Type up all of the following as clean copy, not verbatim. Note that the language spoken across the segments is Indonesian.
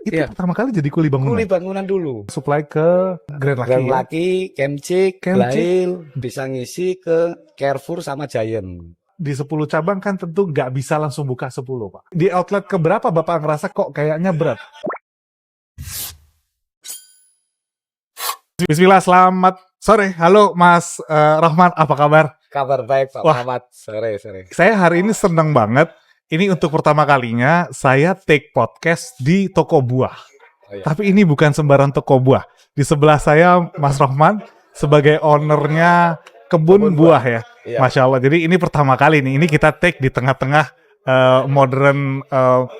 Itu Iya, pertama kali jadi kuli bangunan. kuli bangunan dulu. Supply ke Grand Laki Grand ya. Laki, Kemcik, Kemcik. Blail, bisa ngisi ke Carrefour sama Giant. Di 10 cabang kan tentu nggak bisa langsung buka 10, Pak. Di outlet keberapa Bapak ngerasa kok kayaknya berat? Bismillah, selamat sore. Halo Mas Rahman, apa kabar? Kabar baik Pak Wah, Muhammad, sore. saya hari ini senang banget. Ini untuk pertama kalinya saya take podcast di toko buah. Oh, iya. Tapi ini bukan sembarang toko buah. Di sebelah saya Mas Rahman sebagai ownernya kebun buah ya. Iya. Masya Allah. Jadi ini pertama kali nih. Ini kita take di tengah-tengah modern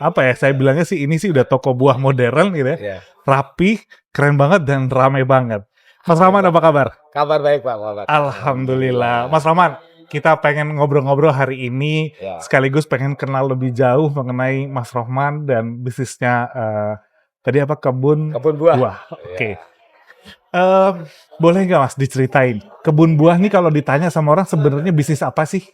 apa ya? Saya bilangnya sih ini sih udah toko buah modern gitu ya. Iya. Rapi, keren banget dan ramai banget. Mas Rahman apa kabar? Kabar baik Pak Muhammad. Alhamdulillah. Mas Rahman, kita pengen ngobrol-ngobrol hari ini Ya. sekaligus pengen kenal lebih jauh mengenai Mas Rahman dan bisnisnya tadi apa kebun buah. buah. Oke. Boleh nggak Mas diceritain kebun buah nih kalau ditanya sama orang sebenarnya bisnis apa sih?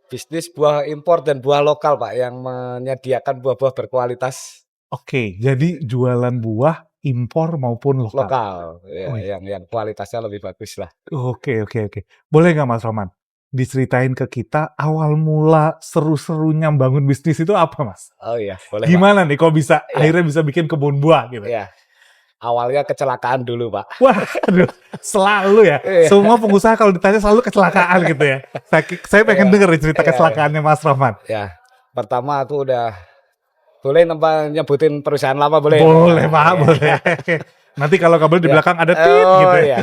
Bisnis buah impor dan buah lokal Pak yang menyediakan buah-buah berkualitas Oke, jadi jualan buah impor maupun lokal. lokal. Ya, Oh, iya. yang kualitasnya lebih bagus lah. Oke. Boleh nggak Mas Rahman diceritain ke kita awal mula seru-serunya bangun bisnis itu apa Mas? Oh iya, boleh Gimana nih kok bisa Iya. akhirnya bisa bikin kebun buah gitu? Pak. Iya. Awalnya kecelakaan dulu Pak. Wah, aduh, selalu ya. Iya. Semua pengusaha kalau ditanya selalu kecelakaan gitu ya. Saya pengen Iya. denger nih cerita Iya. kecelakaannya Mas Rahman. Ya, pertama aku udah boleh nyebutin perusahaan lama boleh? Boleh Pak, Iya. boleh. Nanti kalau kabel di Ya. belakang ada tit Oh gitu ya. iya.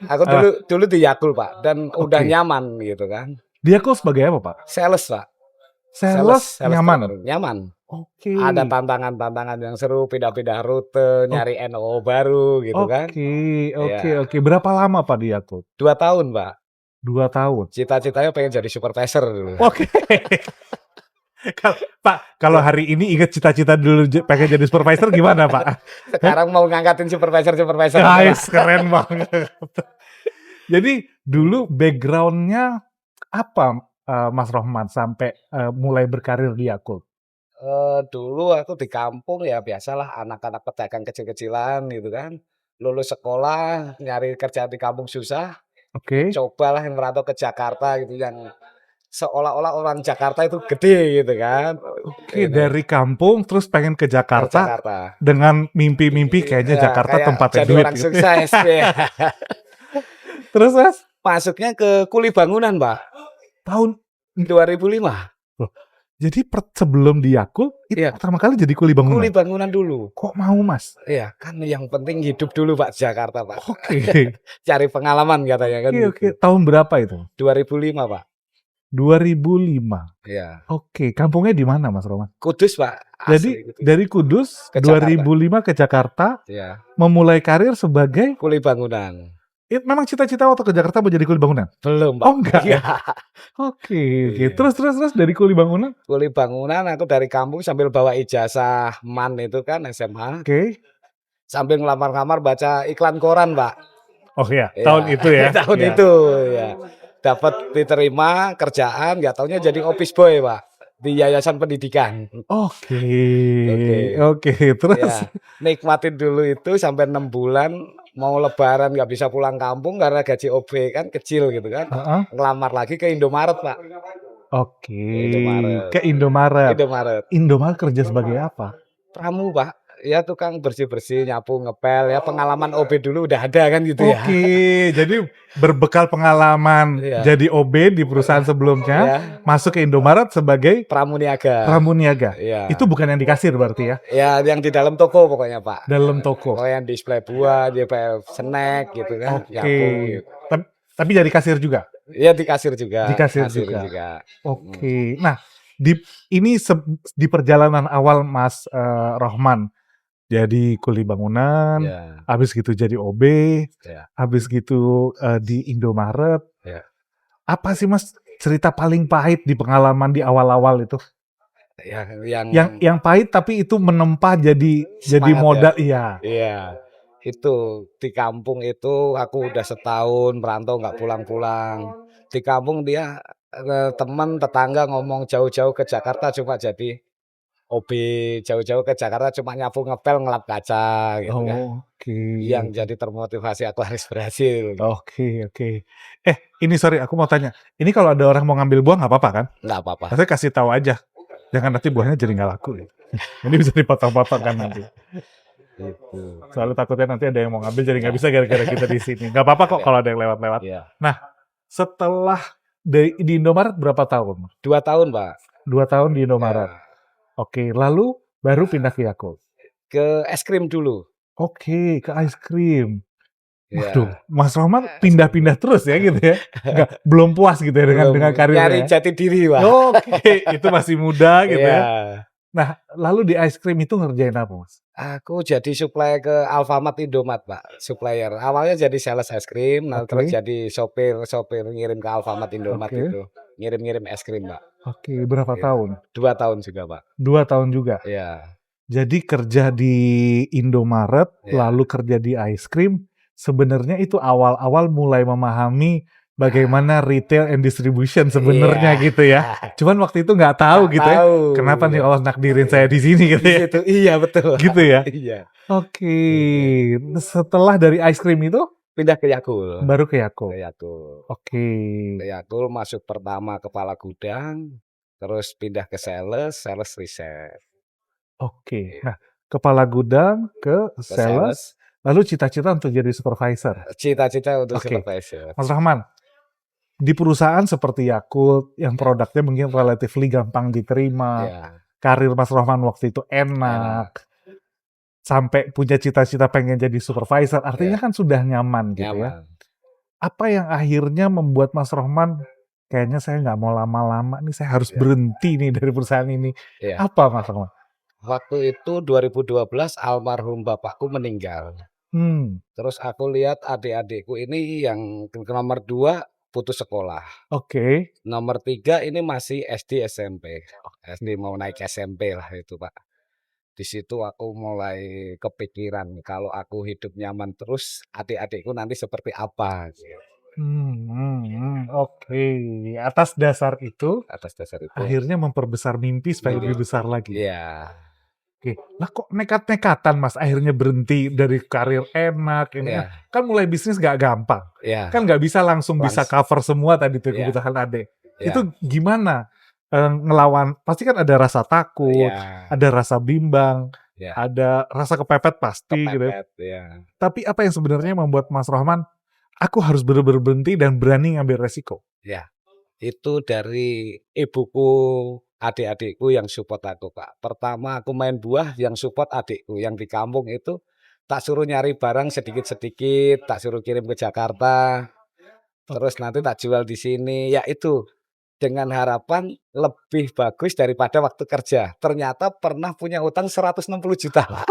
Aku dulu di Yakul Pak dan udah Oke. nyaman gitu kan. Dia kok sebagai apa Pak? Sales Pak. Sales nyaman. terbaru. Nyaman. Oke. Ada tantangan-tantangan yang seru, pindah-pindah rute, nyari NO baru gitu kan. Oke. Berapa lama Pak di Yakult? 2 tahun Pak. 2 tahun. Cita-citanya pengen jadi supervisor dulu. Oke. Pak, kalau hari ini ingat cita-cita dulu pengen jadi supervisor gimana Pak? Sekarang mau ngangkatin supervisor. Guys, keren banget. Jadi dulu background-nya apa Mas Rahman sampai mulai berkarir di Yakult? Dulu aku di kampung ya biasalah anak-anak pedagang kecil-kecilan gitu kan. Lulus sekolah, nyari kerjaan di kampung susah, Oke. cobalah yang merantau ke Jakarta gitu yang seolah-olah orang Jakarta itu gede gitu kan. Oke, Gitu. dari kampung terus pengen ke Ke Jakarta Jakarta. dengan mimpi-mimpi kayaknya Ya, Jakarta kayak tempatnya jadi duit orang gitu. sukses. Ya. Terus Mas, Masuknya ke kuli bangunan, Pak. tahun 2005. loh, jadi sebelum di Yakult itu Iya. pertama kali jadi kuli bangunan. Kuli bangunan dulu. Kok mau Mas? Iya, kan yang penting hidup dulu Pak Jakarta, Pak. Oke. Cari pengalaman katanya kan Oke. gitu. Tahun berapa itu? 2005, Pak. 2005. Iya. Oke, kampungnya di mana Mas Roman? Kudus, Pak. Jadi Asli Kudus. dari Kudus Ke 2005 ke Jakarta Iya. memulai karir sebagai Kuli bangunan. memang cita-cita waktu ke Jakarta mau jadi kuli bangunan? Belum, Pak. Oh enggak Iya. ya? Oke. Iya. Terus dari kuli bangunan? Kuli bangunan aku dari kampung sambil bawa ijazah MAN itu kan SMA. Oke. Sambil ngelamar-ngamar baca iklan koran, Pak. Oh iya, Iya. tahun itu ya. Tahun Iya. itu, ya. Dapat diterima kerjaan, nggak taunya jadi office boy, Pak, di yayasan pendidikan. Oke. Terus Ya, nikmatin dulu itu sampai 6 bulan, mau lebaran nggak bisa pulang kampung karena gaji OB kan kecil gitu kan. Heeh. Ngelamar lagi ke Indomaret, Pak. Oke. Indomaret. Ke Indomaret. Indomaret. Indomaret kerja sebagai apa? Pramu, Pak. Ya tukang bersih-bersih, nyapu, ngepel, ya pengalaman OB dulu udah ada kan gitu ya. Oke, jadi berbekal pengalaman Iya. jadi OB di perusahaan sebelumnya, Ya, masuk ke Indomaret sebagai pramuniaga. pramuniaga. Iya. Itu bukan yang di kasir berarti ya? Ya yang di dalam toko pokoknya, Pak. Dalam toko. Oh, yang display buah, display snack gitu kan, Oke. nyapu gitu. Tapi jadi kasir juga? Ya di kasir juga. Di kasir juga. Oke. Nah, di perjalanan awal Mas Rahman jadi kuli bangunan, Ya, habis gitu jadi OB, ya, habis gitu di Indomaret. ya. Apa sih Mas cerita paling pahit di pengalaman di awal-awal itu? Ya, Yang pahit tapi itu menempa jadi Semangat modal, iya. Iya, itu di kampung itu aku udah setahun merantau nggak pulang-pulang. Di kampung dia teman tetangga ngomong jauh-jauh ke Jakarta cuma jadi OB jauh-jauh ke Jakarta cuma nyapu ngepel ngelap kaca gitu kan. Oke. Yang jadi termotivasi aku harus berhasil. Oke. Ini sorry aku mau tanya. Ini kalau ada orang mau ngambil buah nggak apa-apa kan? Nggak apa-apa. Maksudnya kasih tahu aja. Jangan nanti buahnya jadi nggak laku ya. Ini bisa dipotong-potong kan nanti. Gitu. Soalnya takutnya nanti ada yang mau ngambil jadi nggak bisa gara-gara kita di sini. Nggak apa-apa kok kalau ada yang lewat-lewat. Iya. Nah, setelah di Indomaret berapa tahun? 2 tahun, Pak. 2 tahun di Indomaret. Ya. Oke, lalu baru pindah ke Yakult. Ke es krim dulu. Oke, ke ice cream. Iya. Waduh, Mas Rohman pindah-pindah terus ya gitu ya. Belum puas gitu ya dengan Belum, karirnya. nyari jati diri, Pak. Oke, itu masih muda gitu Iya. ya. Nah, lalu di ice cream itu ngerjain apa, Mas? Aku jadi supplier ke Alfamart Indomaret, Pak, supplier. Awalnya jadi sales es krim, nah terus Oke. jadi sopir ngirim ke Alfamart Indomaret Oke. itu. Ngirim-ngirim es krim, Pak. Oke, berapa Iya. tahun? 2 tahun juga, Pak. 2 tahun juga. Iya. Jadi kerja di Indomaret, Iya. lalu kerja di ice cream, sebenarnya itu awal-awal mulai memahami bagaimana retail and distribution sebenarnya Iya. gitu ya. Cuman waktu itu nggak tahu Nggak gitu ya. tahu. Kenapa nih Allah nakdirin saya di sini gitu Di ya. situ, iya betul. Gitu ya. Iya. Oke. Setelah dari ice cream itu Pindah ke Yakult. baru ke Yakult. Ke Yakult. Oke. Ke Yakult masuk pertama kepala gudang, terus pindah ke sales riset. Oke. Nah, kepala gudang ke Ke sales, lalu cita-cita untuk jadi supervisor. Cita-cita untuk Oke. supervisor. Mas Rahman, di perusahaan seperti Yakult yang produknya mungkin relatively gampang diterima, Iya. karir Mas Rahman waktu itu enak, sampai punya cita-cita pengen jadi supervisor, artinya kan sudah nyaman gitu ya. Nyaman. Apa yang akhirnya membuat Mas Rahman kayaknya saya nggak mau lama-lama nih, saya harus berhenti nih dari perusahaan ini. Iya. Apa Mas Rahman? Waktu itu 2012 almarhum bapakku meninggal. Terus aku lihat adik-adikku ini yang nomor 2 putus sekolah. Oke. Nomor 3 ini masih SD SMP. SD mau naik SMP lah itu, Pak. Di situ aku mulai kepikiran kalau aku hidup nyaman terus, adik-adikku nanti seperti apa gitu. Oke. Atas dasar itu, Atas dasar itu. akhirnya memperbesar mimpi supaya lebih besar lagi. Iya. Oke. Lah kok nekat-nekatan Mas akhirnya berhenti dari karir enak ini Iya. kan mulai bisnis gak gampang. Iya. Kan nggak bisa langsung bisa cover semua tadi tuh Iya. kebutuhan adik. Iya. Itu gimana ngelawan? Pasti kan ada rasa takut, Iya. ada rasa bimbang, Iya. ada rasa kepepet pasti gitu. Kepepet, ya. Tapi apa yang sebenarnya membuat Mas Rohman, aku harus benar-benar berhenti dan berani ngambil resiko? Ya, itu dari ibuku, adik-adikku yang support aku, Pak. Pertama aku main buah yang support adikku yang di kampung itu, tak suruh nyari barang sedikit-sedikit, tak suruh kirim ke Jakarta, terus nanti tak jual di sini. Ya itu, dengan harapan lebih bagus daripada waktu kerja. Ternyata pernah punya utang 160 juta, Pak.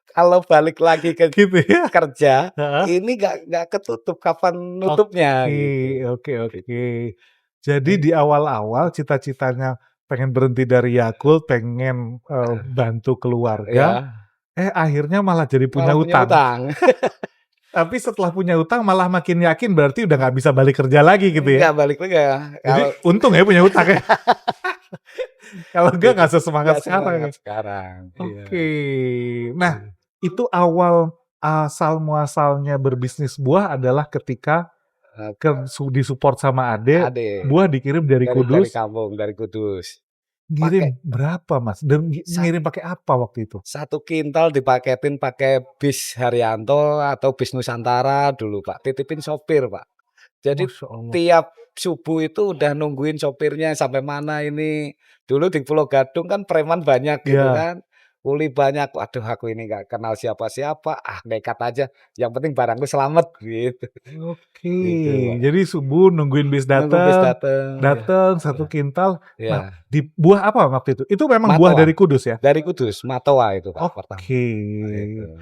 Kalau balik lagi ke Gitu ya? kerja, Heeh. ini nggak ketutup kapan nutupnya gitu. Oke. Jadi di awal-awal cita-citanya pengen berhenti dari Yakult, pengen bantu keluarga, Ya, akhirnya malah jadi punya malah punya utang. utang. Tapi setelah punya utang malah makin yakin berarti udah nggak bisa balik kerja lagi gitu ya? Nggak balik lagi ya. Jadi untung ya punya utang ya. Kalau nggak sesemangat Nggak sekarang ya. semangat sekarang. Iya. Oke. Nah, itu awal asal muasalnya berbisnis buah adalah ketika disupport sama ade, Ade, buah dikirim dari dari Kudus. kampung, dari Kudus. Ngirim berapa Mas? Dan ngirim pakai apa waktu itu? 1 kintal dipaketin pakai bis Haryanto atau bis Nusantara dulu, Pak. Titipin sopir, Pak. Jadi Masya Allah. tiap subuh itu udah nungguin sopirnya sampai mana ini. Dulu di Pulau Gadung kan preman banyak gitu Iya. kan. Kuli banyak. Waduh, aku ini nggak kenal siapa-siapa. Nekat aja. Yang penting barangku selamat gitu. Oke. Gitu, Pak. Jadi subuh nungguin bis Nunggu bis datang, dateng. 1 kintal. Ya. Nah, di buah apa waktu itu? Itu memang buah Matoa. dari Kudus ya? Dari Kudus, Matoa itu, Pak, pertama. Oke. Gitu.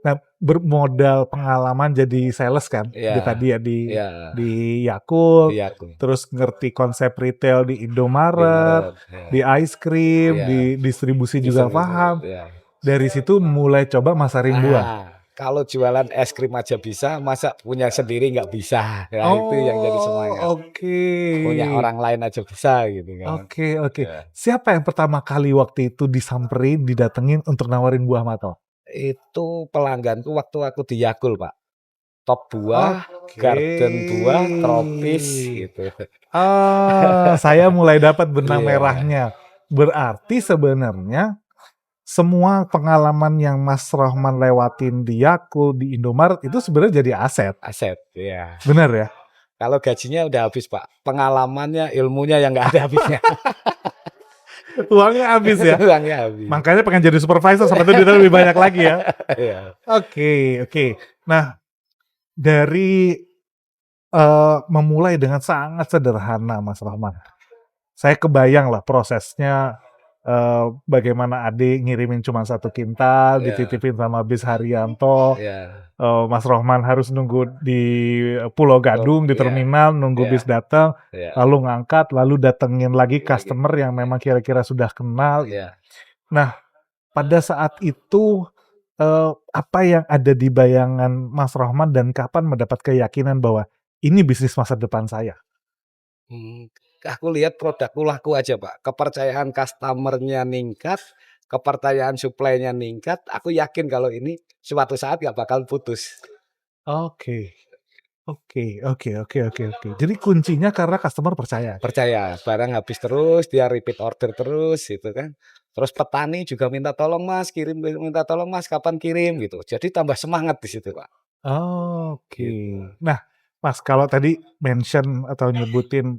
Nah, bermodal pengalaman jadi sales kan? Iya. Tadi ya Iya. di Yakult, Iya, aku. terus ngerti konsep retail di Indomaret, di ice cream, Iya. di distribusi juga Distribusi, paham. iya. Dari situ mulai coba masarin buah. Nah, kalau jualan es krim aja bisa, masa punya sendiri nggak bisa? Nah, itu yang jadi Oh, semangat. oke. Punya orang lain aja bisa gitu kan. Oke oke. Ya. Siapa yang pertama kali waktu itu disamperin, didatengin untuk nawarin buah Mato? Itu pelangganku waktu aku di Yakul, Pak. Top buah, Oke. garden buah, tropis gitu. Saya mulai dapat benang Iya, merahnya. Berarti sebenarnya semua pengalaman yang Mas Rohman lewatin di Yakult, di Indomaret itu sebenarnya jadi aset. aset, iya. Bener ya? Kalau gajinya udah habis, Pak. Pengalamannya, ilmunya yang nggak ada habisnya. Uangnya habis ya. Uangnya habis. Makanya pengen jadi supervisor sama itu duitnya lebih banyak lagi ya. Iya. Oke, oke. Nah, dari memulai dengan sangat sederhana Mas Rahman. Saya kebayang lah prosesnya bagaimana Ade ngirimin cuma 1 kintal, Iya, dititipin sama Bis Haryanto. iya. Mas Rohman harus nunggu di Pulau Gadung, di Iya, terminal, nunggu iya, bis datang, iya, lalu ngangkat, lalu datengin lagi lagi. customer yang memang kira-kira sudah kenal. Iya. Nah, pada saat itu apa yang ada di bayangan Mas Rohman dan kapan mendapat keyakinan bahwa ini bisnis masa depan saya? Aku lihat produkku laku aja, Pak. Kepercayaan customer-nya ningkat, kepercayaan supply-nya ningkat, aku yakin kalau ini suatu saat nggak bakal putus. Oke, oke, oke, oke, oke, oke. Jadi kuncinya karena customer percaya. Percaya, barang habis terus, dia repeat order terus gitu kan. Terus petani juga minta tolong Mas, kirim, minta tolong Mas, kapan kirim gitu. Jadi tambah semangat di situ, Pak. Oke. Gitu. Nah, Mas, kalau tadi mention atau nyebutin,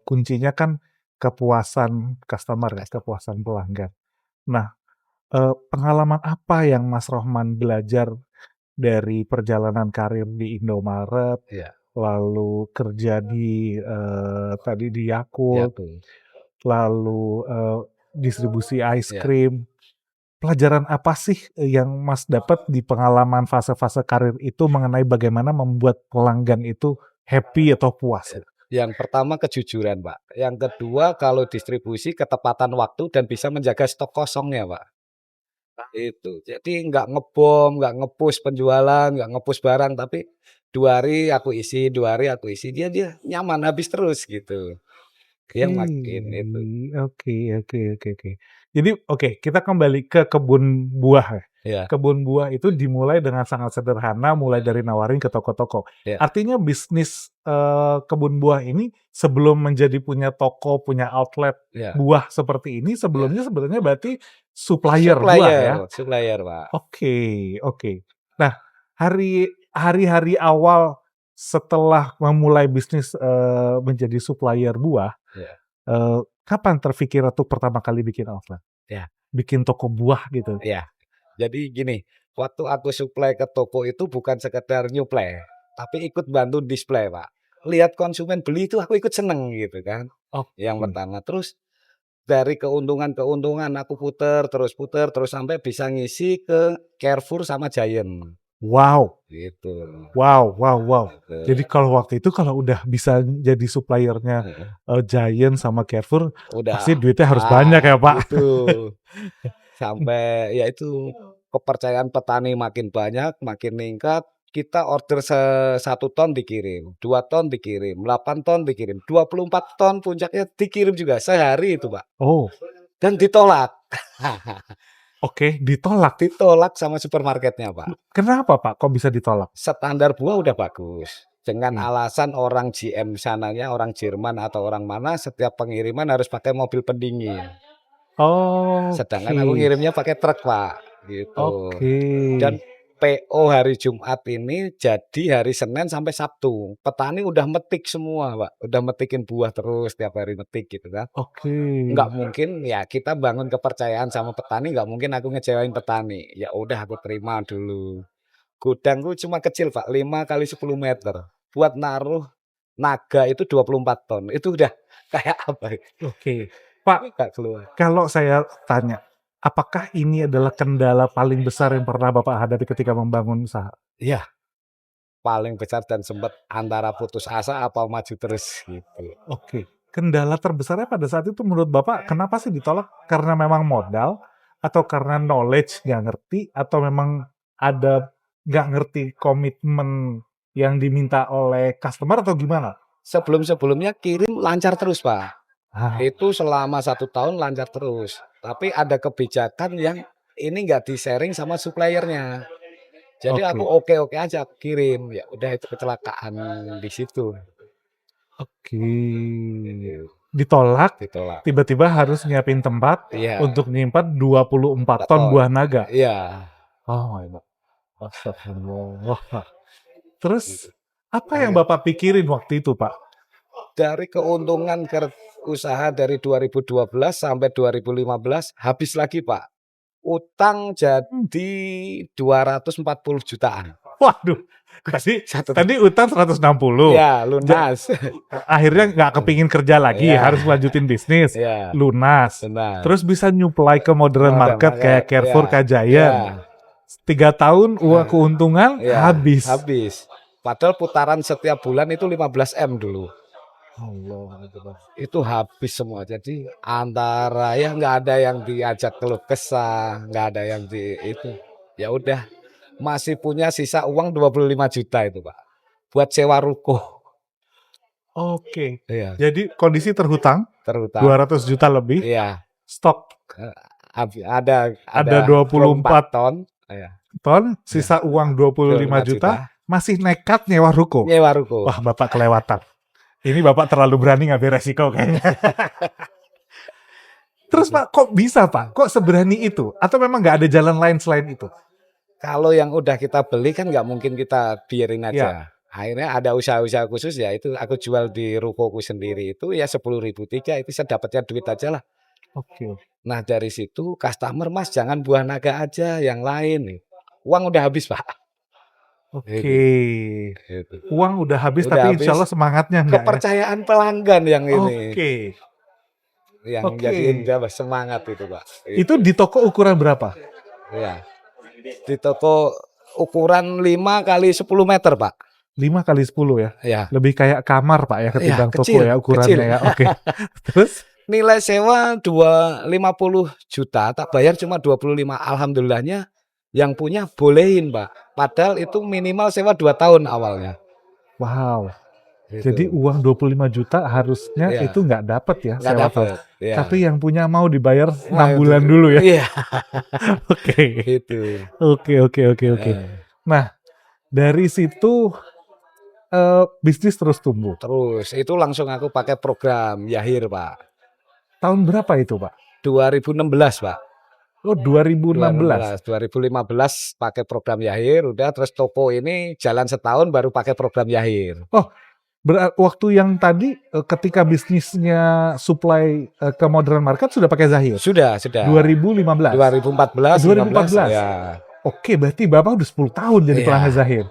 kuncinya kan kepuasan customer ya, kepuasan pelanggan. Nah, pengalaman apa yang Mas Rohman belajar dari perjalanan karir di Indomaret, Iya, lalu kerja di, tadi di iya Yakult, tuh. lalu, distribusi ice Iya. cream. Pelajaran apa sih yang Mas dapat di pengalaman fase-fase karir itu mengenai bagaimana membuat pelanggan itu happy atau puas? Yang pertama kejujuran, Pak. Yang kedua kalau distribusi ketepatan waktu dan bisa menjaga stok kosongnya, Pak. Itu. Jadi nggak ngebom, nggak nge-push penjualan, nggak nge-push barang, tapi 2 hari aku isi, 2 hari aku isi, dia dia nyaman habis terus gitu. Dia Oke, makin itu. oke, oke, oke, oke. Jadi oke, kita kembali ke kebun buah ya. Iya, Kebun buah itu dimulai dengan sangat sederhana, mulai dari nawarin ke toko-toko. iya, Artinya bisnis, kebun buah ini sebelum menjadi punya toko, punya outlet iya, buah seperti ini, iya. sebelumnya sebenarnya berarti supplier buah ya? Supplier, supplier, Pak. Oke, oke. Nah, hari-hari awal setelah memulai bisnis, menjadi supplier buah, Iya, kapan terfikir untuk pertama kali bikin outlet? iya, Bikin toko buah gitu? iya. Jadi gini, waktu aku supply ke toko itu bukan sekedar nyuplai, tapi ikut bantu display, Pak. Lihat konsumen beli itu aku ikut seneng gitu kan, yang Oke. pertama. Terus dari keuntungan-keuntungan aku puter terus sampai bisa ngisi ke Carrefour sama Giant, Wow, gitu, wow, wow, wow. gitu. Jadi kalau waktu itu kalau udah bisa jadi suppliernya, Heeh. Giant sama Carrefour, pasti Udah, duitnya harus banyak ya, Pak? itu. Sampai ya itu, kepercayaan petani makin banyak, makin meningkat, kita order 1 ton dikirim, 2 ton dikirim, 8 ton dikirim, 24 ton puncaknya dikirim juga sehari itu, Pak. Oh, Dan ditolak. oke, ditolak. Ditolak sama supermarketnya, Pak. Kenapa, Pak, kok bisa ditolak? Standar buah udah bagus. Dengan Oke. alasan orang GM sananya, orang Jerman atau orang mana, setiap pengiriman harus pakai mobil pendingin. Sedangkan Oke, aku ngirimnya pakai truk, Pak, gitu. oke. Dan PO hari Jumat ini jadi hari Senin sampai Sabtu. Petani udah metik semua, Pak, udah metikin buah terus tiap hari metik gitu kan. Oke. Nggak mungkin ya kita bangun kepercayaan sama petani, nggak mungkin aku ngecewain petani. Ya udah aku terima dulu. Gudangku cuma kecil, Pak, 5 kali 10 meter. Buat naruh naga itu 24 ton. Itu udah kayak apa, Oke. Pak, nggak keluar. kalau saya tanya, apakah ini adalah kendala paling besar yang pernah Bapak hadapi ketika membangun usaha? Iya, paling besar dan sempet antara putus asa apa maju terus gitu. Oke. Kendala terbesarnya pada saat itu menurut Bapak kenapa sih ditolak? Karena memang modal? Atau karena knowledge nggak ngerti? Atau memang ada nggak ngerti komitmen yang diminta oleh customer atau gimana? Sebelum-sebelumnya kirim lancar terus, Pak. Ah, Itu selama 1 tahun lancar terus. Tapi ada kebijakan yang ini nggak di-sharing sama suppliernya. Jadi aku oke. oke-oke aja kirim, ya udah itu kecelakaan di situ, Oke. Ditolak, ditolak. tiba-tiba harus nyiapin tempat Iya, untuk nyimpan 24 ton beton. buah naga. Iya, Oh my God. Astagfirullah, Pak. Terus, gitu. apa yang Iya. Bapak pikirin waktu itu, Pak? Dari keuntungan usaha dari 2012 sampai 2015 habis lagi, Pak. Utang Hmm, jadi 240 jutaan. waduh, tadi Satu tadi utang 160. ya Ja lunas. akhirnya nggak kepingin kerja lagi, Ya, harus lanjutin bisnis, ya, lunas. benar. Terus bisa nyuplai ke modern Modern market market, kayak Carrefour, ya, Kajayan. ya. 3 tahun uang Nah, keuntungan ya, habis. habis. Padahal putaran setiap bulan itu 15 M dulu. Allah Akbar. Itu habis semua. Jadi antara ya nggak ada yang diajak keluh kesah, nggak ada yang di itu. Ya udah, masih punya sisa uang 25 juta itu, Pak. Buat sewa ruko. Oke. Iya, Jadi kondisi terhutang terutama 200 juta lebih, iya, stok eh, ada ada 24 24 ton, iya, ton, iya, sisa uang 25 25 juta juta, masih nekat nyewa ruko. nyewa ruko. Wah, Bapak kelewatan. Ini Bapak terlalu berani ngambil resiko kayaknya. Terus Gitu. Pak, kok bisa Pak? Kok seberani itu? Atau memang nggak ada jalan lain selain itu? Kalau yang udah kita beli kan nggak mungkin kita biarin Ya, aja. Akhirnya ada usaha-usaha khusus ya itu aku jual di rukoku sendiri itu ya 10.000 tiga itu saya dapatnya duit aja lah. oke. Nah dari situ customer Mas jangan buah naga aja yang lain. Uang udah habis Pak. Oke. Gitu, gitu. Uang udah habis Udah tapi insya Allah habis semangatnya enggak ya? kepercayaan pelanggan yang ini Oke. yang jadiin Oke. dia semangat itu Pak. Itu di toko ukuran berapa? Ya. Di toko ukuran 5 kali 10 meter Pak. 5 kali 10 ya? Ya, Lebih kayak kamar Pak ya ya ketimbang toko kecil, ya kecil. ukurannya ya? Oke. Terus? Nilai sewa 50 juta, tak bayar cuma 25. Alhamdulillahnya yang punya bolehin, Pak. Padahal itu minimal sewa 2 tahun awalnya. Wow. Jadi Gitu. uang 25 juta harusnya itu Iya, nggak dapat ya nggak sewa tahun. dapet. Iya. Tapi yang punya mau dibayar 6 Nah, itu. bulan dulu ya? Iya, Oke. gitu. Oke oke oke oke. Nah, dari situ, bisnis terus tumbuh. Terus itu langsung aku pakai program Yahir, Pak. Tahun berapa itu, Pak? 2016, Pak. Oh, 2016? 2016, 2015 pakai program Yahir, udah terus toko ini jalan setahun baru pakai program Yahir. Oh, waktu yang tadi, ketika bisnisnya supply, ke modern market sudah pakai Zahir? Sudah, sudah. 2015? 2014, 15, 2014? ya. Oke, berarti Bapak udah 10 tahun jadi pelanggan Iya, Zahir?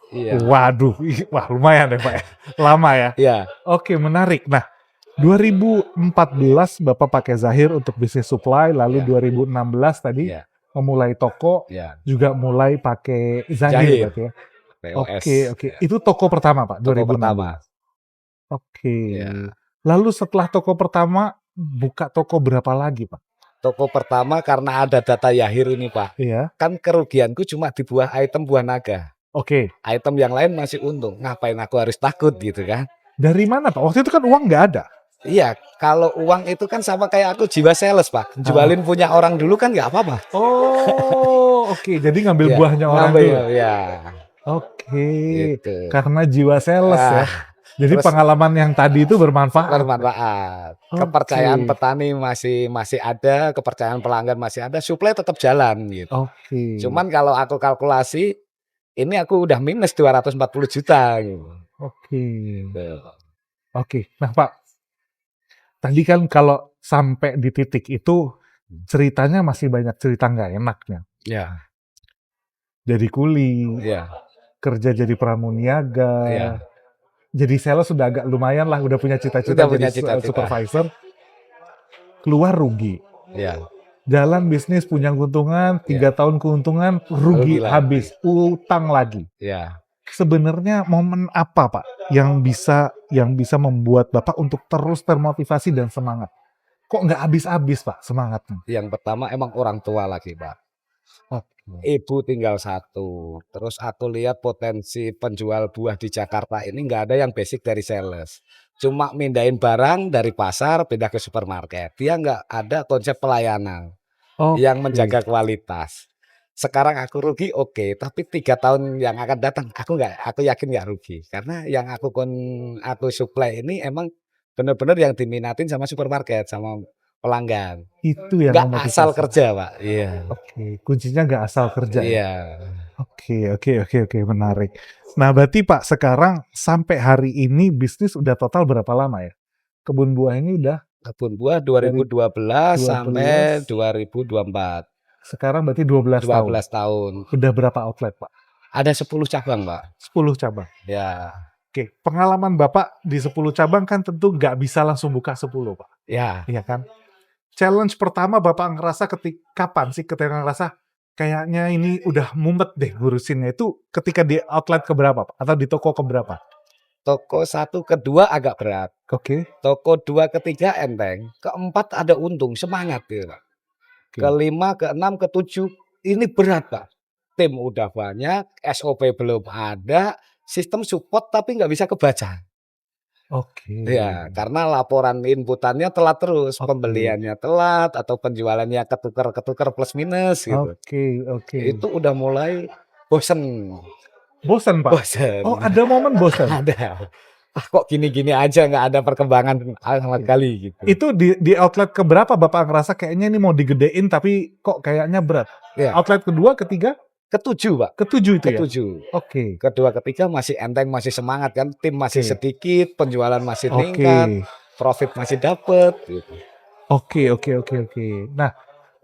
iya, Waduh, wah lumayan ya Pak ya, lama ya? iya, Oke, menarik. Nah, 2014 Bapak pakai Zahir untuk bisnis supply, lalu iya, 2016 tadi iya, memulai toko, iya. juga mulai pakai Zahir Jahir, berarti ya? POS, Oke oke, ya. itu toko pertama Pak, Toko pertama. 2016? Oke. Ya. Lalu setelah toko pertama, buka toko berapa lagi Pak? Toko pertama karena ada data Yahir ini, Pak. Iya, Kan kerugianku cuma di item buah naga. oke. Item yang lain masih untung. Ngapain aku harus takut gitu kan? Dari mana Pak? Waktu itu kan uang nggak ada? Iya, kalau uang itu kan sama kayak aku jiwa sales, Pak. Heeh. Jualin punya orang dulu kan nggak apa-apa. Oh, oke. Jadi ngambil Iya, buahnya orang ngambil dulu? ya, Oke, gitu. karena jiwa sales ya. Ah, Jadi terus pengalaman yang tadi itu bermanfaat. bermanfaat. Kepercayaan Oke, petani masih masih ada, kepercayaan pelanggan masih ada, suplai tetap jalan gitu. oke, Cuman kalau aku kalkulasi, ini aku udah minus 240 juta gitu. oke, Tuh. oke. Nah Pak, tadi kan kalau sampai di titik itu ceritanya masih banyak cerita nggak enaknya. Ya, Jadi kuli, ya, kerja jadi pramuniaga, ya. jadi sales sudah agak lumayan lah, udah punya cita-cita Udah jadi punya cita-cita. supervisor, keluar rugi. Ya, Jalan bisnis punya keuntungan, 3 ya. tahun keuntungan, Rugi rugi, lagi. habis, utang lagi. Ya. Sebenarnya momen apa Pak yang bisa membuat Bapak untuk terus termotivasi dan semangat? Kok nggak habis-habis Pak semangatnya? Yang pertama emang orang tua lagi, Pak. Oke. Ibu tinggal satu. Terus aku lihat potensi penjual buah di Jakarta ini nggak ada yang basic dari sales. Cuma mindahin barang dari pasar pindah ke supermarket. Dia nggak ada konsep pelayanan yang Oke. menjaga kualitas. Sekarang aku rugi oke, tapi 3 tahun yang akan datang aku yakin nggak rugi. Karena yang aku supply ini emang bener-bener yang diminatin sama supermarket, sama pelanggan. Itu yang Nggak asal memotivasi. kerja, Pak. Iya. Oke, kuncinya nggak asal kerja ya? Iya. Oke, menarik. Nah, berarti Pak sekarang sampai hari ini bisnis udah total berapa lama ya? Kebun buah ini udah Kebun buah dua dari ribu dua belas sampai 12, 2024, sekarang berarti 12 tahun. 12 tahun. Udah berapa outlet, Pak? Ada 10 cabang, Pak. 10 cabang. Ya, Oke, pengalaman Bapak di 10 cabang kan tentu nggak bisa langsung buka 10, Pak. ya. Iya kan? Challenge pertama Bapak ngerasa kapan sih ketika ngerasa kayaknya ini udah mumet deh ngurusinnya, itu ketika di outlet keberapa, Pak? Atau di toko keberapa? Toko 1 ke 2 agak berat. Oke, Toko 2 ke 3 enteng. Keempat ada untung, semangat gitu, Pak. oke. Kelima, keenam, ketujuh ini berat, Pak. Tim udah banyak, SOP belum ada, sistem support tapi nggak bisa kebaca. Oke. Ya, karena laporan inputannya telat terus, Oke. pembeliannya telat atau penjualannya ketuker-ketuker plus minus gitu. Oke oke. Itu udah mulai bosen, Bosen, Pak? Oh, bosen. ada momen bosen? Ada. Ah, kok gini-gini aja nggak ada perkembangan sama Oke. sekali gitu. Itu di outlet keberapa Bapak ngerasa kayaknya ini mau digedein tapi kok kayaknya berat? Ya, Outlet kedua, ketiga, ketujuh, Pak. ketujuh itu ya? Ketujuh. Oke, Kedua, ketiga masih enteng, masih semangat kan, tim masih oke, sedikit, penjualan masih oke, meningkat, profit masih dapet gitu. oke. Nah,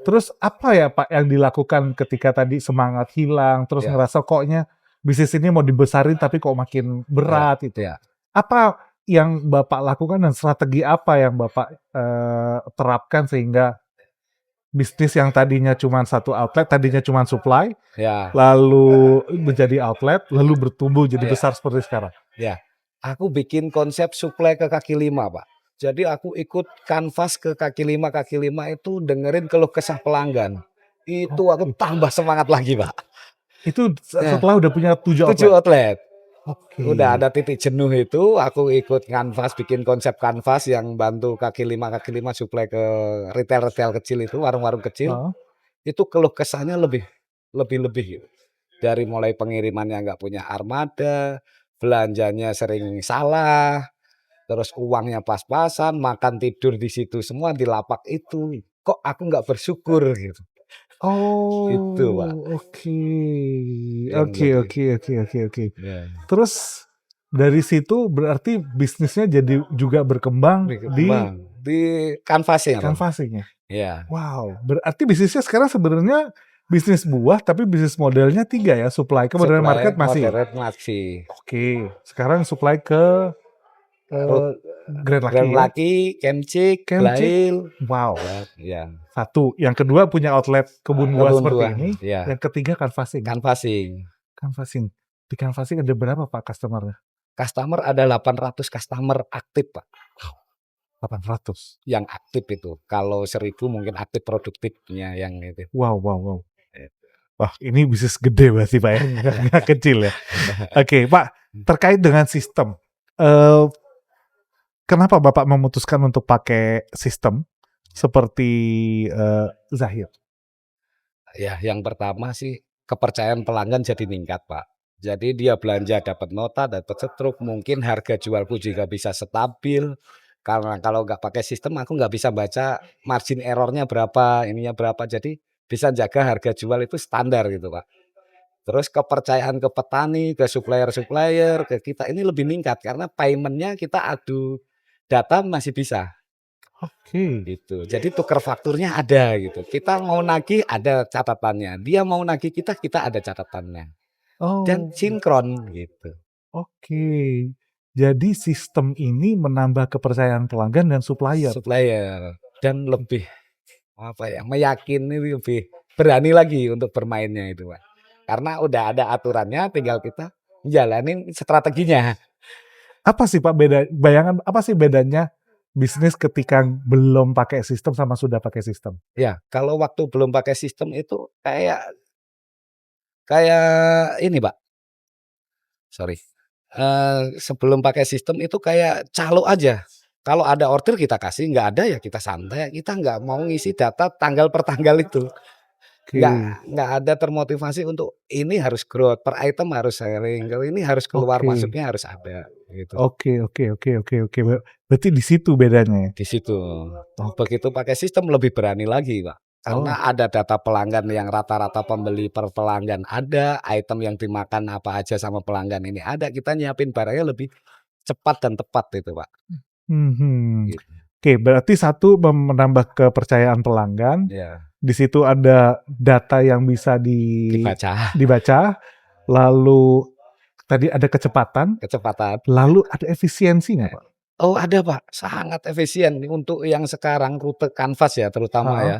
terus apa ya Pak yang dilakukan ketika tadi semangat hilang, terus Ya, ngerasa koknya bisnis ini mau dibesarin tapi kok makin ya, berat itu? ya. Apa yang Bapak lakukan dan strategi apa yang Bapak terapkan sehingga bisnis yang tadinya cuma satu outlet, tadinya cuma supply, Ya, lalu menjadi outlet, lalu bertumbuh jadi ya, besar seperti sekarang? ya. Aku bikin konsep suplai ke kaki lima, Pak. Jadi aku ikut kanvas ke kaki lima itu dengerin keluh kesah pelanggan. Itu aku Oke. tambah semangat lagi, Pak. Itu Ya, setelah udah punya 7 7 outlet? outlet. Udah Oke. ada titik jenuh itu, aku ikut kanvas, bikin konsep kanvas yang bantu kaki lima suplai ke retail-retail kecil itu, warung-warung kecil. Heeh. Itu keluh kesahnya lebih gitu. Dari mulai pengirimannya nggak punya armada, belanjanya sering salah, terus uangnya pas-pasan, makan tidur di situ semua di lapak itu. Kok aku nggak bersyukur gitu. Itu, Pak, Oh, oke. yang lebih Oke. ya, Terus dari situ berarti bisnisnya jadi juga berkembang di berkembang di kanvasnya, Bang. canvassing ya? Iya, Wow, berarti bisnisnya sekarang sebenarnya bisnis buah tapi bisnis modelnya 3 ya, supply ke modern suplai market masih? modern masih. Oke, sekarang supply ke, Rut eee, Grand Lucky Grand ya? Lucky, Kemcik, Kemcik, Blail, wow, ya, ya, satu. Yang kedua punya outlet kebun buah kebun seperti buah, ini, ya, yang ketiga canvassing. canvassing. Canvassing. Di canvassing ada berapa Pak customer-nya? Customer ada 800 customer aktif, Pak, 800. yang aktif itu. Kalau 1000 mungkin aktif produktifnya yang itu. Wow. Wah, ini bisnis gede berarti Pak ya, nggak kecil ya. Oke Pak, terkait dengan sistem, eee, kenapa Bapak memutuskan untuk pakai sistem seperti, Zahir? Ya, yang pertama sih kepercayaan pelanggan jadi meningkat, Pak. Jadi dia belanja dapat nota, dapat setruk, mungkin harga jualku juga bisa stabil. Karena kalau nggak pakai sistem aku nggak bisa baca margin error-nya berapa, ininya berapa. Jadi bisa jaga harga jual itu standar gitu, Pak. Terus kepercayaan ke petani, ke supplier-supplier, ke kita ini lebih meningkat karena payment-nya kita adu data masih bisa. Oke. Gitu. Jadi tukar fakturnya ada gitu. Kita mau nagih ada catatannya, dia mau nagih kita, kita ada catatannya. Dan Oh, sinkron gitu. oke. Jadi sistem ini menambah kepercayaan pelanggan dan supplier. Supplier dan lebih apa ya, meyakini lebih berani lagi untuk bermainnya itu, Pak. Karena udah ada aturannya tinggal kita jalanin strateginya. Apa sih Pak bayangan apa sih bedanya bisnis ketika belum pakai sistem sama sudah pakai sistem? Ya, kalau waktu belum pakai sistem itu kayak ini, Pak, sorry, sebelum pakai sistem itu kayak calo aja. Kalau ada order kita kasih, nggak ada ya kita santai, kita nggak mau ngisi data tanggal per tanggal itu. Nggak Oke, nggak ada termotivasi untuk ini harus growth, per item harus selling, kalau ini harus keluar oke, masuknya harus ada, gitu. oke, oke, oke, oke, oke. Berarti di situ bedanya ya? Di situ. Oke. Begitu pakai sistem lebih berani lagi, Pak. Oh, Karena ada data pelanggan yang rata-rata pembeli per pelanggan ada, item yang dimakan apa aja sama pelanggan ini ada, kita nyiapin barangnya lebih cepat dan tepat itu, Pak. mhm. Gitu. Oke, berarti satu menambah kepercayaan pelanggan. Ya, Di situ ada data yang bisa dibaca. dibaca, lalu tadi ada kecepatan, Kecepatan. lalu ada efisiensi nggak, Pak? Oh, ada, Pak, sangat efisien untuk yang sekarang rute kanvas ya terutama Heeh, ya,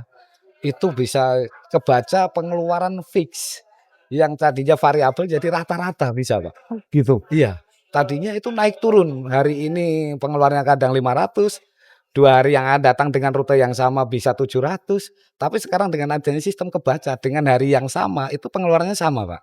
itu bisa kebaca pengeluaran fix, yang tadinya variabel jadi rata-rata bisa, Pak. gitu. Iya, tadinya itu naik turun, hari ini pengeluarannya kadang 500, 2 hari yang akan datang dengan rute yang sama bisa 700, tapi sekarang dengan adanya sistem kebaca, dengan hari yang sama itu pengeluarannya sama, Pak.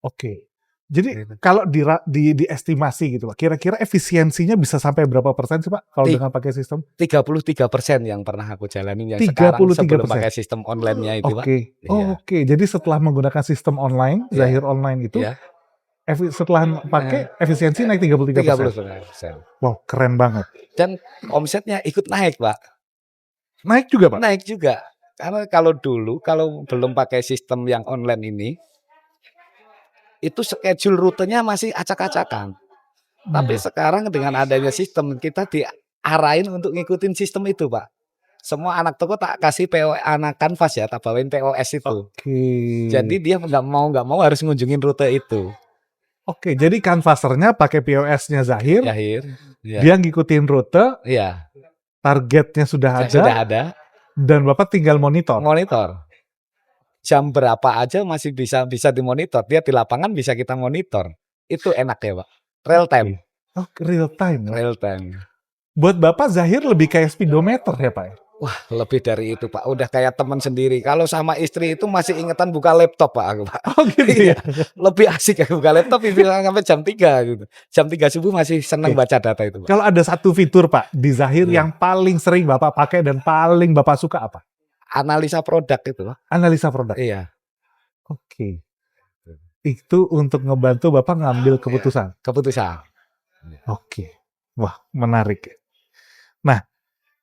Oke. Jadi Gitu. kalau diestimasi gitu, Pak, kira-kira efisiensinya bisa sampai berapa persen sih, Pak, kalau Ti dengan pakai sistem? 33% yang pernah aku jalanin yang sekarang sebelum 33%? pakai sistem online-nya itu, Pak. Oke. Oh, Iya, oke. Jadi setelah menggunakan sistem online, iya, Zahir online itu, iya, setelah heeh, pakai efisiensi naik 33%. 33%. Wow, keren banget. Dan omsetnya ikut naik, Pak. Naik juga, Pak? Naik juga. Karena kalau dulu, kalau belum pakai sistem yang online ini, itu schedule rutenya masih acak-acakan. Tapi Mmm, sekarang dengan adanya sistem, kita diarahin untuk ngikutin sistem itu, Pak. Semua anak toko tak kasih PO anak kanvas ya, tak bawain POS itu. oke. Jadi dia nggak mau harus ngunjungin rute itu. Oke, jadi canvasser-nya pakai POS-nya Zahir, Ya, Hir. Iya, dia ngikutin rute, iya. targetnya sudah ada, Sudah ada dan Bapak tinggal monitor? monitor. Jam berapa aja masih bisa bisa dimonitor. Dia di lapangan bisa kita monitor. Itu enak ya, Pak. Real Oke. time, Oh, real time ya? real time. Buat Bapak Zahir lebih kayak speedometer ya, Pak, ya? Wah, lebih dari itu, Pak. Udah kayak teman sendiri. Kalau sama istri itu masih ingetan buka laptop, Pak, aku, Pak. Oh, gitu Iya, ya? lebih asik aku buka laptop bisa sampai jam 3 gitu. Jam 3 subuh masih senang Oke. baca data itu, Pak. Kalau ada satu fitur, Pak, di Zahir Iya. yang paling sering Bapak pakai dan paling Bapak suka apa? Analisa produk itu, Pak. Analisa produk. Iya. Oke. Itu untuk ngebantu Bapak ngambil Iya. keputusan? Keputusan. Oke. Wah, menarik. Nah,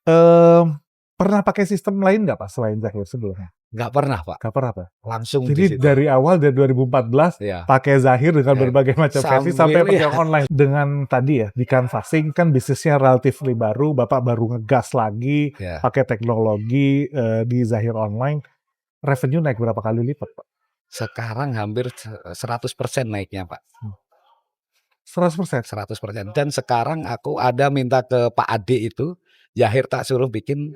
mmm, pernah pakai sistem lain nggak, Pak, selain Zahir sebelumnya? Nggak pernah, Pak. Nggak pernah, Pak? Langsung di Jadi situ. dari awal, dari 2014 Iya. pakai Zahir dengan Iya. berbagai macam versi sampai Sambil pakai ya. yang online. Dengan tadi ya, di canvassing kan bisnisnya relatively baru, Bapak baru ngegas lagi Iya. pakai teknologi, di Zahir online, revenue naik berapa kali lipat, Pak? Sekarang hampir 100% naiknya, Pak. 100%? 100%. Dan sekarang aku ada minta ke Pak Ade itu, Yahir tak suruh bikin,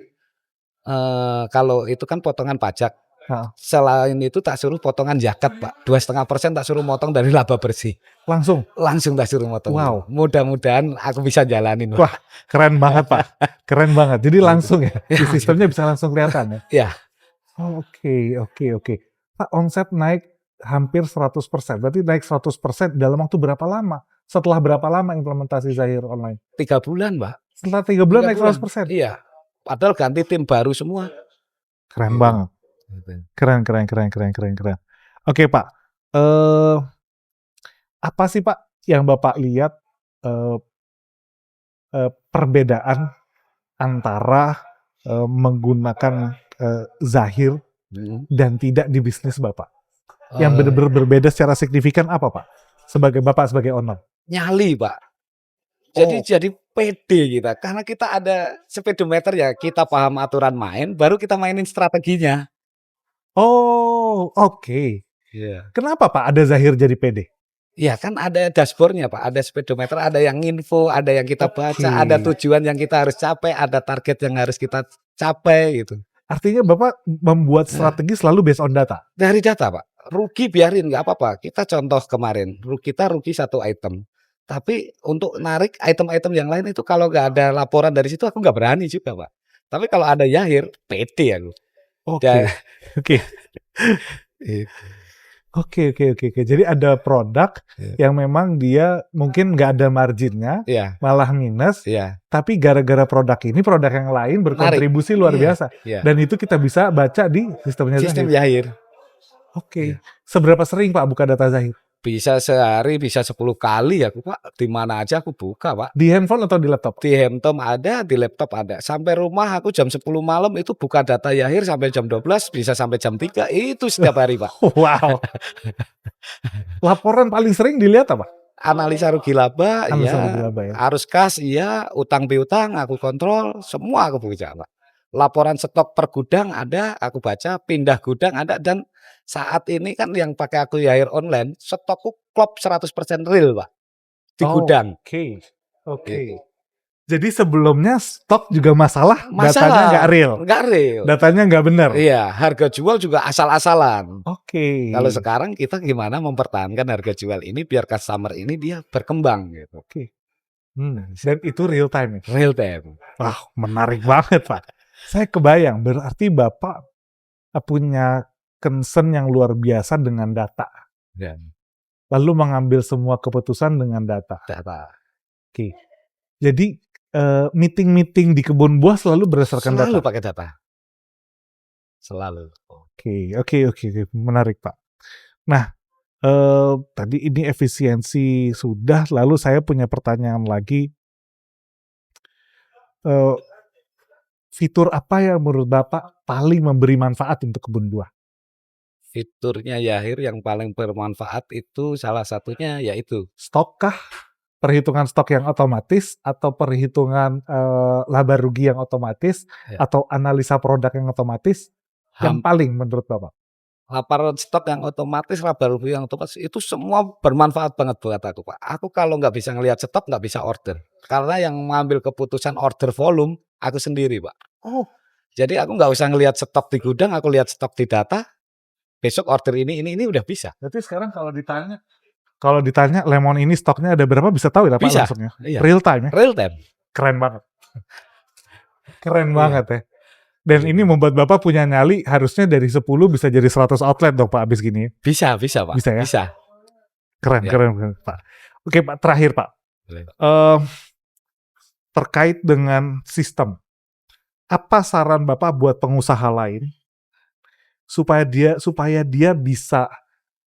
kalau itu kan potongan pajak. Heeh. Selain itu tak suruh potongan zakat, Pak. 2,5% tak suruh motong dari laba bersih. Langsung? Langsung tak suruh motong itu. Wow. Mudah-mudahan aku bisa jalanin, Pak. Wah, keren banget, Pak. Keren banget. Jadi Gitu. langsung ya? Ya, Di sistemnya bisa langsung kelihatan ya? Iya. Oh, oke, oke, oke. Pak, omset naik hampir 100%. Berarti naik 100% dalam waktu berapa lama? Setelah berapa lama implementasi Zahir online? 3 bulan, Pak. Setelah 3 bulan 3 naik bulan. 100%? Iya. Padahal ganti tim baru semua. Keren Gitu. banget. Gitu. Keren, keren, keren, keren, keren, keren. Oke, Pak. Eh, apa sih, Pak, yang Bapak lihat eh, perbedaan antara menggunakan Zahir Mhm. dan tidak di bisnis Bapak? Yang Eee, benar-benar berbeda secara signifikan apa, Pak? Sebagai Bapak sebagai owner? nyali, Pak. Jadi Oh, jadi pede kita, karena kita ada speedometer ya, kita paham aturan main, baru kita mainin strateginya. oh, oke. Iya. Kenapa, Pak, ada Zahir jadi pede? Iya kan ada dashboard-nya, Pak, ada speedometer, ada yang info, ada yang kita Oke. baca, ada tujuan yang kita harus capai, ada target yang harus kita capai gitu. Artinya Bapak membuat Nah, strategi selalu based on data? dari data, Pak. Rugi biarin nggak apa-apa. Kita contoh kemarin, kita rugi 1 item. Tapi untuk narik item-item yang lain itu kalau nggak ada laporan dari situ aku nggak berani juga, Pak. Tapi kalau ada Yahir, pede aku. Da Oke, oke. itu. Oke. Jadi ada produk Iya. yang memang dia mungkin nggak ada marginnya, Iya malah minus, iya. tapi gara-gara produk ini, produk yang lain Narik. berkontribusi luar Iya biasa. iya. Dan itu kita bisa baca di sistemnya Sistem Zahir. Yahir. Iya. Oke. Seberapa sering Pak buka data Zahir? Bisa sehari bisa 10 kali aku, Pak. Di mana aja aku buka, Pak. Di handphone atau di laptop? Di handphone ada, di laptop ada. Sampai rumah aku jam 10 malam itu buka data Yahir sampai jam 12, bisa sampai jam 3, itu setiap hari, Pak. Wow. Laporan paling sering dilihat apa? Analisa rugi laba, Analisa rugi iya. laba ya. Arus kas, iya. Utang piutang aku kontrol, semua aku baca, Pak. Laporan stok per gudang ada, aku baca. Pindah gudang ada. Dan saat ini kan yang pakai aku Yahir online, stokku klop 100% real, Pak. Di gudang. Oke. Gitu. Jadi sebelumnya stok juga masalah, datanya nggak Masalah, real. nggak real. Datanya nggak benar. Iya, harga jual juga asal-asalan. Oke. Kalau sekarang kita gimana mempertahankan harga jual ini biar customer ini dia berkembang gitu. Oke. Dan itu real time ya? Real time. Wah, menarik banget, Pak. Saya kebayang, berarti Bapak punya concern yang luar biasa dengan data. Dan Lalu mengambil semua keputusan dengan data. data. Oke. Jadi, meeting-meeting di kebun buah selalu berdasarkan Selalu data? pakai data. Selalu. Oke. Menarik, Pak. Nah, tadi ini efisiensi sudah, lalu saya punya pertanyaan lagi. Eee, Fitur apa yang menurut Bapak paling memberi manfaat untuk kebun buah? Fiturnya Yahir yang paling bermanfaat itu salah satunya yaitu Stok kah? Perhitungan stok yang otomatis? Atau perhitungan, laba rugi yang otomatis? ya, Atau analisa produk yang otomatis? Yang ham paling menurut Bapak? laporan stok yang otomatis, laba rugi yang otomatis itu semua bermanfaat banget buat aku, Pak. Aku kalau nggak bisa ngelihat stok nggak bisa order. Karena yang mengambil keputusan order volume aku sendiri, Pak. Oh, Jadi aku nggak usah ngelihat stok di gudang, aku lihat stok di data, besok order ini udah bisa. berarti sekarang kalau ditanya lemon ini stoknya ada berapa, bisa tahu ya Pak Bisa, langsung ya? iya, Real time ya? real time. Keren banget. Keren Iya, banget ya. Dan ini gitu. membuat Bapak punya nyali harusnya dari 10 bisa jadi 100 outlet dong Pak abis gini. Bisa, Pak, Bisa ya? bisa. Keren Ya, keren Pak. Oke Pak, terakhir Pak. boleh. Eee, Terkait dengan sistem, apa saran Bapak buat pengusaha lain supaya dia bisa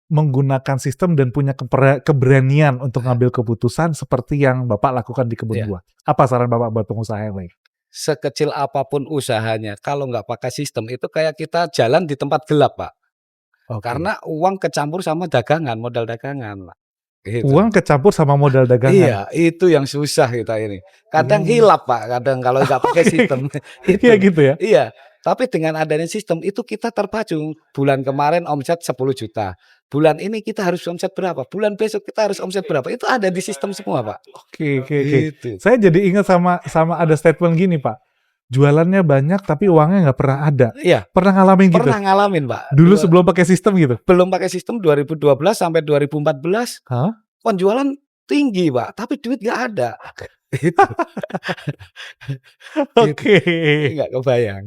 menggunakan sistem dan punya keberanian untuk ngambil keputusan seperti yang Bapak lakukan di kebun Iya. buah? Apa saran Bapak buat pengusaha yang lain? Sekecil apapun usahanya, kalau nggak pakai sistem itu kayak kita jalan di tempat gelap, Pak. Oke. Karena uang kecampur sama dagangan, modal dagangan, Pak. Gitu. Uang kecampur sama modal dagangan. Iya, itu yang susah kita ini. Kadang Oh. hilap, Pak, kadang kalau nggak pakai Oke. sistem, Iya itu. gitu ya? Iya, tapi dengan adanya sistem itu kita terpacu. Bulan kemarin omset 10 juta, bulan ini kita harus omset berapa, bulan besok kita harus omset berapa, itu ada di sistem semua, Pak. Oke. Gitu. Saya jadi ingat sama ada statement gini, Pak, "Jualannya banyak tapi uangnya nggak pernah ada." Iya, Pernah ngalamin gitu? pernah ngalamin, Pak. Dulu sebelum pakai sistem gitu? Belum pakai sistem 2012 sampai 2014 Hah? penjualan tinggi, Pak, tapi duit nggak ada. Gitu. Gitu. Oke. Nggak kebayang.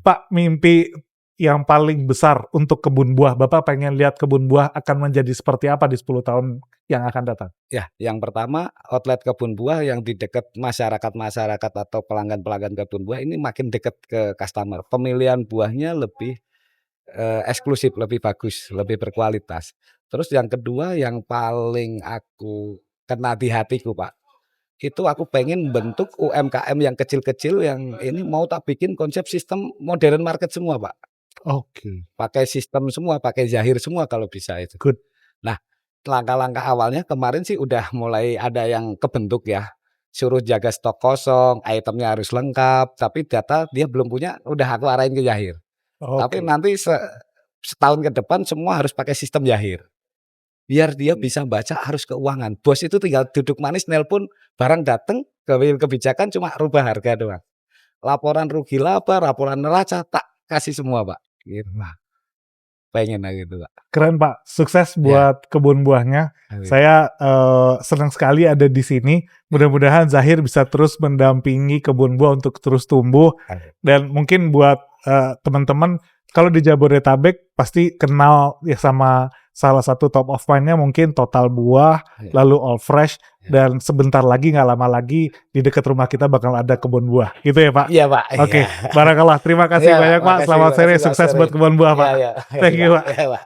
Pak, mimpi yang paling besar untuk kebun buah, Bapak pengen lihat kebun buah akan menjadi seperti apa di 10 tahun yang akan datang? Ya, yang pertama outlet kebun buah yang di dekat masyarakat-masyarakat atau pelanggan-pelanggan kebun buah ini makin dekat ke customer. Pemilihan buahnya lebih, eksklusif, lebih bagus, lebih berkualitas. Terus yang kedua yang paling aku kena di hatiku, Pak, itu aku pengen bentuk UMKM yang kecil-kecil yang ini mau tak bikin konsep sistem modern market semua, Pak. Oke, Pakai sistem semua, pakai Zahir semua kalau bisa itu. good. Nah, langkah-langkah awalnya kemarin sih udah mulai ada yang kebentuk ya. Suruh jaga stok kosong, itemnya harus lengkap, tapi data dia belum punya, udah aku arahin ke Yahir. Tapi Oke. nanti setahun ke depan semua harus pakai sistem Yahir. Biar dia bisa baca arus keuangan. Bos itu tinggal duduk manis nelpon, barang dateng, kebijakan cuma rubah harga doang. Laporan rugi laba, laporan neraca, tak kasih semua, Pak. Gitu. pengen gitu, Pak. Keren Pak, sukses Ya, buat kebun buahnya. amin. Saya senang sekali ada di sini. Mudah-mudahan Zahir bisa terus mendampingi kebun buah untuk terus tumbuh. Amin. Dan mungkin buat teman-teman, kalau di Jabodetabek pasti kenal ya sama salah satu top of mind-nya mungkin Total Buah, Ya. lalu All Fresh, Ya. dan sebentar lagi nggak lama lagi di dekat rumah kita bakal ada kebun buah. Gitu ya Pak? Iya, Pak. Oke, Iya. barakallah. Terima kasih Iya, Pak. banyak Pak. Makasih, Selamat sore, makasih, Pak sukses Seri. buat kebun buah Iya, Pak. iya. Thank Makasih, you Pak. Pak. Iya, Pak.